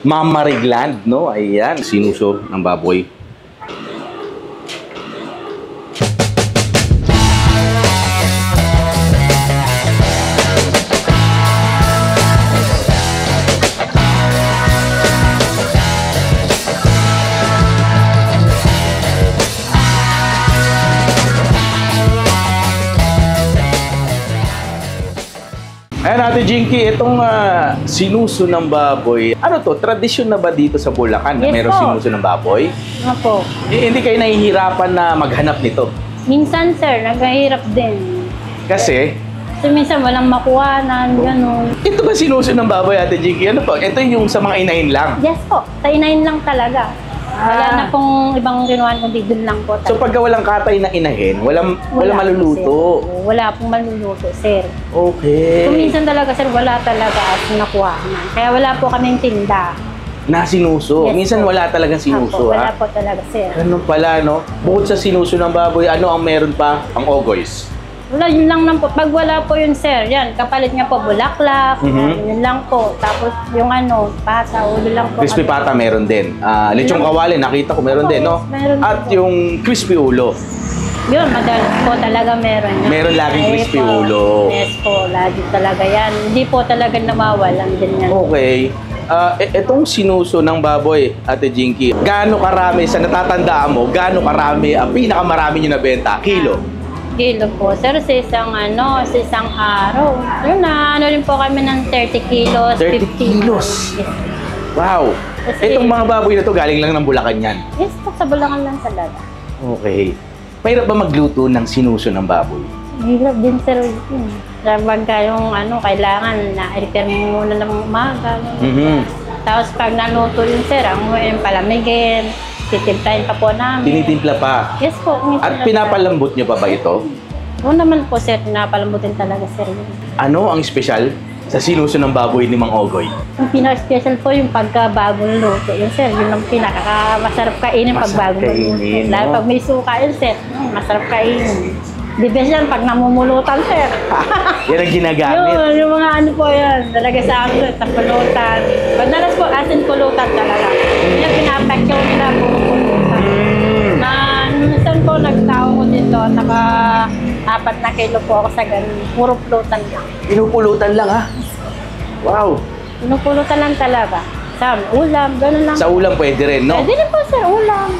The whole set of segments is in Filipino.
Mamarigland, no? Ayan, sinuso ng baboy. Ayan Ate Jinky, itong sinuso ng baboy, ano to, tradisyon na ba dito sa Bulacan na mayroong sinuso ng baboy? Opo. Hindi kayo nahihirapan na maghanap nito? Minsan sir, naghahirap din. Kasi Minsan walang makuhanan, gano'n. ito ba sinuso ng baboy Ate Jinky? Ano po? Ito yung sa mga inahin lang? Yes po, sa inahin lang talaga. Wala na pong ibang kinuhan kundi doon lang po talaga. So pagka walang katay na inahin, walang maluluto? Sir. Wala pong maluluto, sir. Okay. Kung minsan talaga, sir, wala talaga at nakuhanan. Kaya wala po kaming tinda. Na sinuso? Yes, Minsan po. wala talagang sinuso, Wala ha? po talaga, sir. Ganun pala, no? Bukod sa sinuso ng baboy, ano ang meron pa? Ang ogoys. Wala, yun lang po. Pag wala po yun, sir, yan, kapalit niya po, bulaklak, yun lang po. Tapos yung pasa, ulo lang po. Crispy pata meron din. Lechong kawali, nakita ko meron din, no? Meron At po. yung crispy ulo. Yun, madalas po talaga meron yan. Meron laging crispy po. ulo. Yes po, lagi talaga yan. Hindi po talaga nawawalan din yan. Okay. Itong sinuso ng baboy, Ate Jinky, gaano karami, sa natatandaan mo, gaano karami, pinakamarami nyo nabenta? Kilo? Kilo po. Sir, sa isang araw. Yun na, rin po kami ng 30 kilos, 30 50 kilos? Yes. Wow! Kasi- Itong mga baboy na to galing lang ng Bulacan yan. Yes po, sa Bulacan lang talaga. Okay. Mahirap ba magluto ng sinuso ng baboy? Hirap din, sir. Sabag yung kailangan na i-repair mo muna ng umaga. Tapos pag naluto yun, sir, ang palamigin, titimplahin pa po namin. Tinitimpla pa. Yes po. At pinapalambot nyo pa ba ito? Oo naman po, sir. Pinapalambutin talaga, sir. Ano ang espesyal sa sinuso ng baboy ni Mang Ogoy? Yung pinaka-special po yung pagka-bagong luto. Yun, sir. Yun ang pinaka-masarap kainin pag Masarap bagong kainin, luto. Lalo no? pag may suka yun, sir. Masarap kainin. The best yan pag namumulutan, sir. Yan ang ginagamit. yung mga po yan. Talaga sa amin, sa pulutan. Madalas po, asin pulutan talaga. Yan pinapekyaw nila, puro pulutan. Minsan po, nagtao ko dito, naka-4 na kilo po ako sa ganun. Puro pulutan lang. Pinupulutan lang, ha? Wow! Pinupulutan lang talaga. Sa ulam, gano'n lang. Sa ulam pwede rin, no? Pwede rin po, sir, ulam.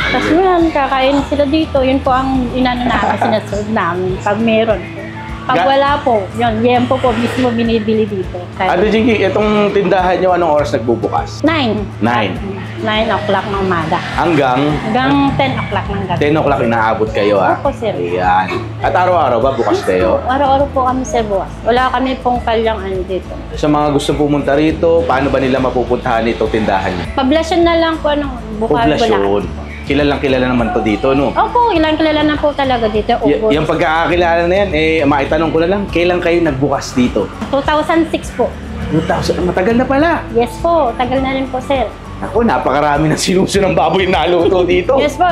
Tapos yun, kakain sila dito. Yun po ang inano namin, sinasunod namin. Pag meron po. Pag wala po, yun, yempo po mismo binibili dito. Ate Jinky, itong tindahan nyo, anong oras nagbubukas? 9. 9. 9 o'clock ng umaga. Hanggang Hanggang 10 o'clock ng gabi. 10 o'clock inaabot kayo, ha? Opo, sir. Ayan. At araw-araw ba bukas kayo? Araw-araw po kami sa buwas. Wala kami pong kalyang dito. Sa mga gusto pumunta rito, paano ba nila mapupuntahan itong tindahan nyo? Poblasyon na lang po ng Bukal, Poblasyon. Bulacan. Kilalang kilala naman to dito, no? Opo, ilang kilala na po talaga dito. Yung pagkakakilala na yan, maitanong ko na lang, kailan kayo nagbukas dito? 2006 po. 2000, matagal na pala. Yes po, tagal na rin po, sir. Ako, napakarami ng sinuso ng baboy na naluto dito. Yes po,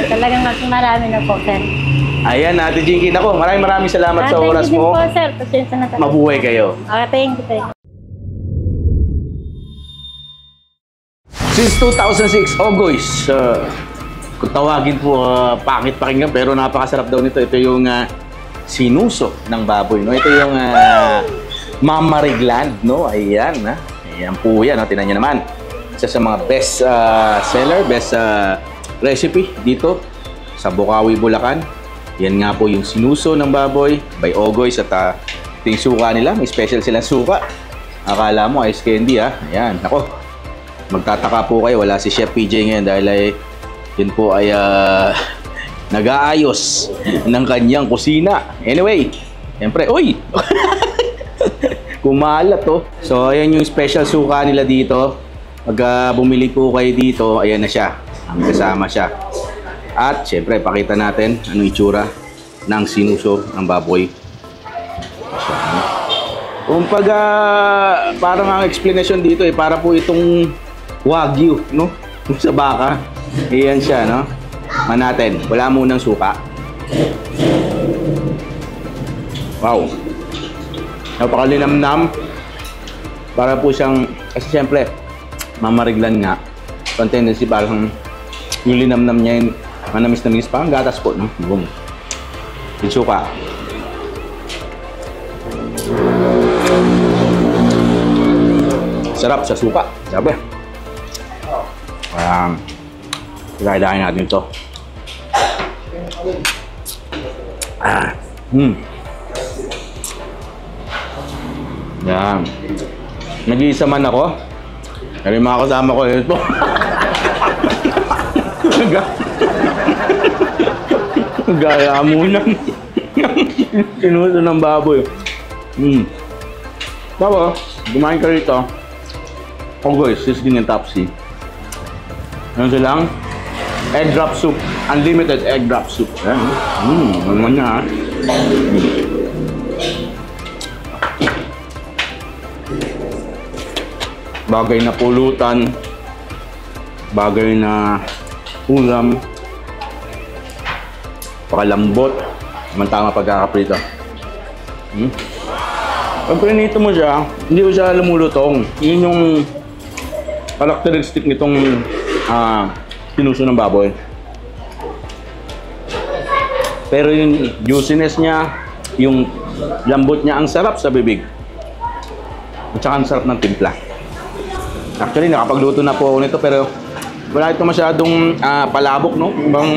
talagang marami na po, sir. Ayan, Ate Jinky, nako, maraming salamat sa oras mo. Thank you din po, sir. Pasensya na talaga. Mabuhay kayo. Okay, thank you. Since 2006, Ogoys, kung tawagin po, pangit pakinggan, pero napakasarap daw nito. Ito yung sinuso ng baboy, no? Ito yung Mamarigland, no? Ayan, ha? Ayan po yan, no? Tingnan nyo naman. Isa sa mga best seller, best recipe dito sa Bukawi, Bulacan. Yan nga po yung sinuso ng baboy by Ogoys. At ito yung suka nila, may special silang suka. Akala mo ice candy, ha? Ayan, ako. Magtataka po kayo, wala si Chef PJ ngayon dahil yun po ay nag-aayos ng kanyang kusina. Anyway, siyempre, uy! Kumalat to. So, ayan yung special suka nila dito. Pag bumili po kayo dito, ayan na siya. Ang kasama siya. At siyempre, pakita natin anong itsura ng sinuso ng baboy. Kung parang ang explanation dito para po itong Wagyu, no? Sa baka. Iyan siya, no? Manatin. Wala munang suka. Wow. Napakalinamnam. Para po siyang Kasi siyempre, mamariglan nga. So, ang tendency parang yung linamnam niya yung manamis-namis, parang gatas po, no? Boom. Yung suka. Sarap sa suka. Sabi. Kailangan natin ito. Yan. Nag-iisa man ako. Pero yung mga kasama ko, ito. Gaya muna. Sinuso ng baboy. Tapos, kumain ka rito. Oh guys, sisig ng Topsy. Ano silang? Egg drop soup. Unlimited egg drop soup. Ayan. Ano naman niya ha? Bagay na pulutan. Bagay na ulam. Pakalambot. Tama pagkakaprito. Pag prinito mo siya, hindi ko siya lumulutong. Yun yung characteristic nitong sinuso ng baboy. Pero yung juiciness niya, yung lambot niya, ang sarap sa bibig. At saka ang sarap ng timpla. Actually, nakapagluto na po ako nito pero wala ito masyadong palabok, no? Ibang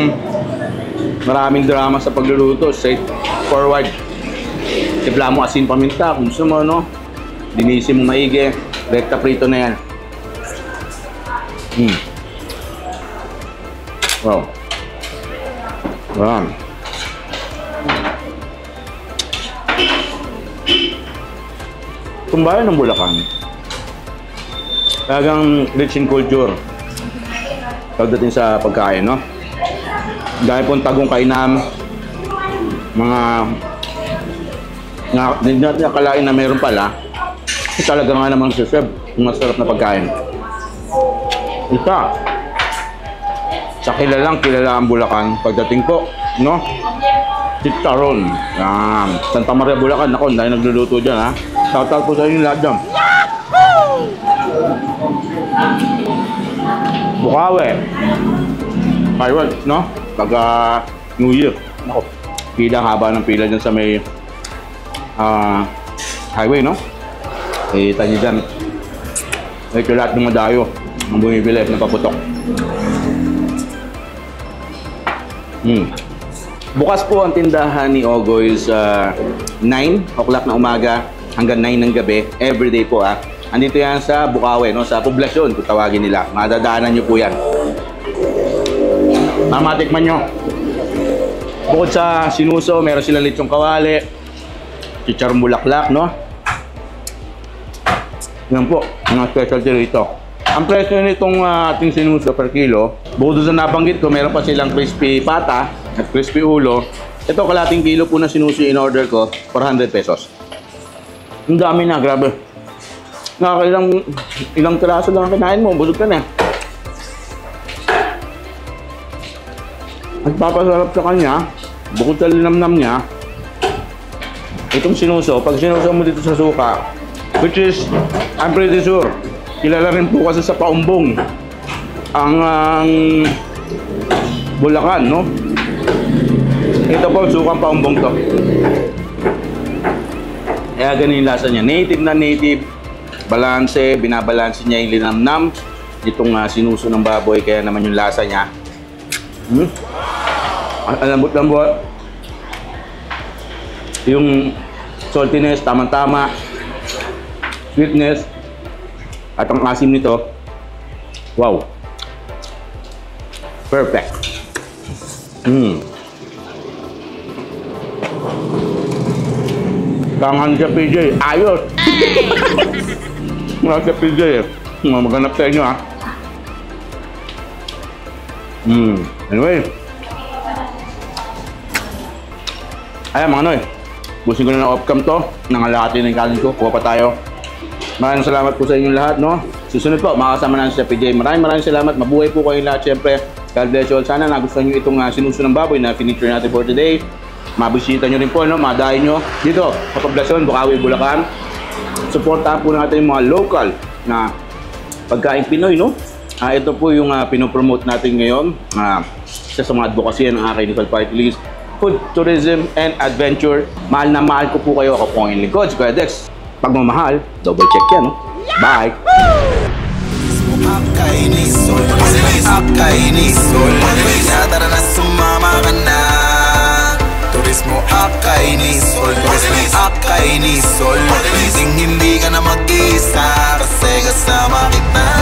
maraming drama sa pagluluto. Straight forward. Timpla mo asin paminta, kung gusto mo, no? Dinisi mo maigi. Rekta prito na yan. Wow. Wow. Kung bayan ng Bulacan, talagang rich in culture pagdating sa pagkain, no? Dahil pong tagong kainam, mga hindi natin akalain na meron pala, talaga nga namang siseb, masarap na pagkain. Isa, sa kilala ang Bulacan pagdating po, no? Chicharon. Santa Maria, Bulacan. Ako, dahil nagluluto dyan, ha? Shoutout po sa inyo lahat dyan. Bukawi. Fireworks, no? Pagka New Year. Ako, pila, haba ng pila dyan sa may highway, no? Kita nyo dyan. Ito lahat ng madayo ang bumibili na paputok. Bukas po ang tindahan ni Ogoy sa 9 o'clock na umaga hanggang 9 ng gabi. Everyday po Andito yan sa Bukawi, no? Sa poblasyon, kung tawagin nila. Madadaanan nyo po yan. Matikman nyo. Bukod sa sinuso, meron silang lechong kawali, chicharong bulaklak, no? Yan po, mga specialty rito. Ang presyo nitong ating sinuso per kilo, bukod sa nabanggit ko, meron pa silang crispy pata at crispy ulo. Ito, kalating kilo po na sinuso in order ko, 400 pesos. Ang dami na, grabe. Ilang piraso lang ang kinain mo, busog ka na. Nagpapasarap sa kanya, bukod sa linamnam niya, itong sinuso, pag sinuso mo dito sa suka, which is, I'm pretty sure, kilala rin po kasi sa paumbong ang Bulacan, no? Ito po, sukang paumbong to. Kaya ganun yung lasa niya. Native na native, balanse, binabalanse niya yung linamnam itong sinuso ng baboy, kaya naman yung lasa niya. Ang lambot-lambot. Yung saltiness, tamang-tama. Sweetness. At ang asim nito, wow. Perfect. Kangan siya, PJ. Ayos! Mga siya, PJ. Maghanap sa inyo, Anyway. Ayan, mga noy. Busin ko na ng off-cam to. Nangalahati na yung kanin ko. Kuha pa tayo. Maraming salamat po sa inyong lahat, no? Susunod po, makakasama natin sa PJ. Maraming salamat. Mabuhay po kayong lahat, syempre. God bless you all. Sana nagustuhan nyo itong sinuso ng baboy na finisher natin for today. Mabisita nyo rin po, no? Madahin nyo dito sa poblasyon, Bukawi, Bulacan. Supportahan po natin yung mga local na pagkain Pinoy, no? Ito po yung pinopromote natin ngayon. Isa sa mga advocacy ng aking Nicol Party List, Food, Tourism, and Adventure. Mahal na mahal ko po kayo. Ako po ang lingkod, si Kuya Dex. Pagmamahal, double check yan, no? Bye! Tara na sumama ka na. Turismo Akainisol, Turismo Akainisol. Hindi ka na mag-isa kasi kasama kita.